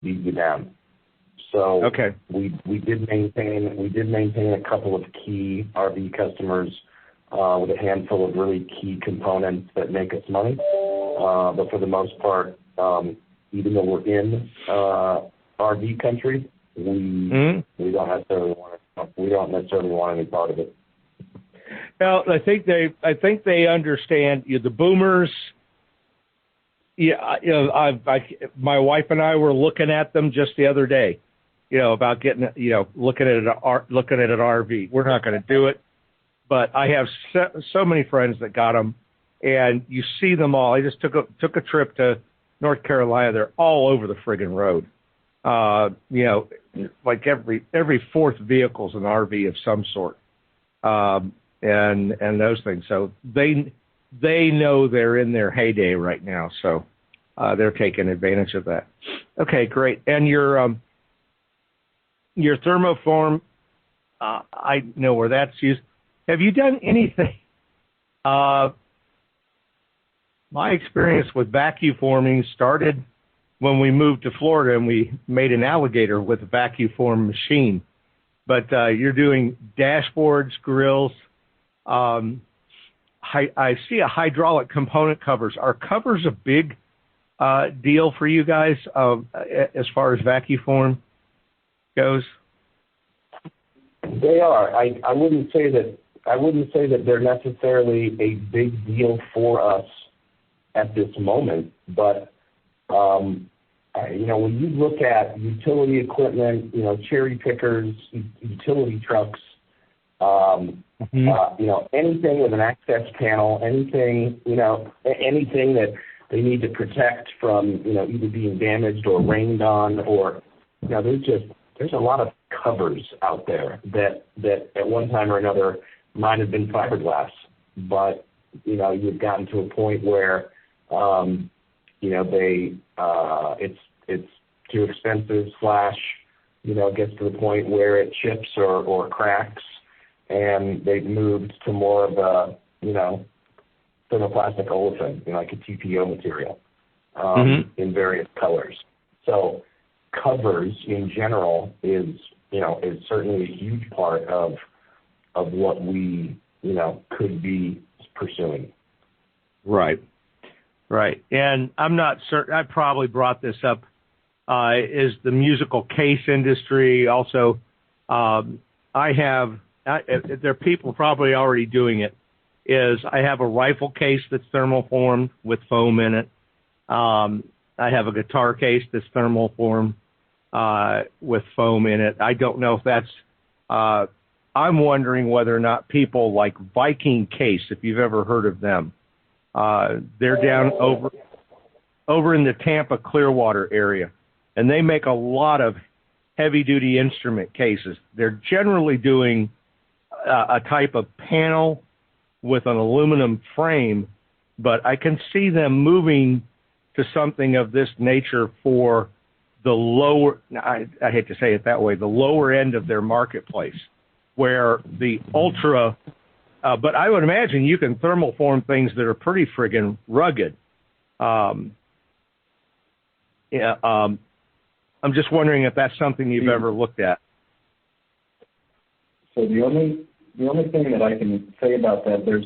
beat you down. So okay. we did maintain a couple of key RV customers with a handful of really key components that make us money. But for the most part, even though we're in RV country, we don't necessarily want any part of it. Well, I think they understand. The boomers. Yeah, my wife and I were looking at them just the other day. About getting, looking at an RV. We're not going to do it, but I have so many friends that got them, and you see them all. I just took a trip to North Carolina. They're all over the friggin' road. Like every fourth vehicle's an RV of some sort, and those things. So they know they're in their heyday right now, so they're taking advantage of that. Okay, great. And your thermoform, I know where that's used. Have you done anything? My experience with vacuum forming started when we moved to Florida and we made an alligator with a vacuum form machine. But you're doing dashboards, grills. I see a hydraulic component covers. Are covers a big deal for you guys as far as vacuum form goes? They are. I wouldn't say that they're necessarily a big deal for us at this moment, but when you look at utility equipment, cherry pickers, utility trucks, anything with an access panel, anything that they need to protect from, either being damaged or rained on, or, there's a lot of covers out there that at one time or another might have been fiberglass, but, you've gotten to a point where, it's too expensive / gets to the point where it chips or cracks, and they've moved to more of a, thermoplastic olefin, like a TPO material, in various colors. So covers in general is certainly a huge part of what we, could be pursuing. Right. And I'm not certain, I probably brought this up, is the musical case industry. Also, there are people probably already doing it, is I have a rifle case that's thermoformed with foam in it. I have a guitar case that's thermoformed with foam in it. I don't know if that's, I'm wondering whether or not people like Viking Case, if you've ever heard of them, they're down over in the Tampa Clearwater area, and they make a lot of heavy-duty instrument cases. They're generally doing a type of panel with an aluminum frame, but I can see them moving to something of this nature for the lower, I hate to say it that way, the lower end of their marketplace, where the ultra, but I would imagine you can thermoform things that are pretty friggin' rugged. I'm just wondering if that's something you've ever looked at. So the only thing that I can say about that, there's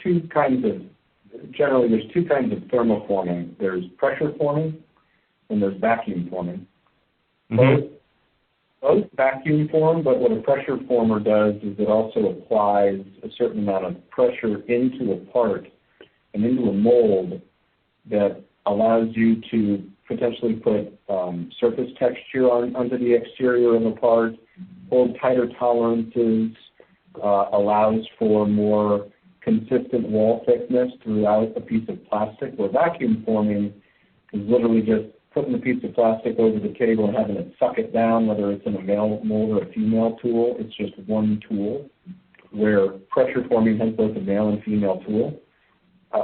two kinds of thermoforming. There's pressure forming and there's vacuum forming. Both vacuum form, but what a pressure former does is it also applies a certain amount of pressure into a part and into a mold that allows you to potentially put surface texture onto the exterior of a part, hold tighter tolerances, allows for more consistent wall thickness throughout a piece of plastic, where vacuum forming is literally just putting a piece of plastic over the table and having it suck it down, whether it's in a male mold or a female tool. It's just one tool, where pressure forming has both a male and female tool.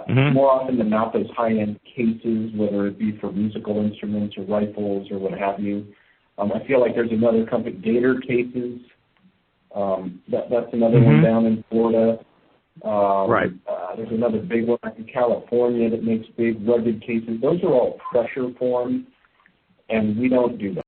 More often than not, those high-end cases, whether it be for musical instruments or rifles or what have you. I feel like there's another company, Gator Cases. That's another one down in Florida. Right. There's another big one in California that makes big rugged cases. Those are all pressure formed. and we don't do that.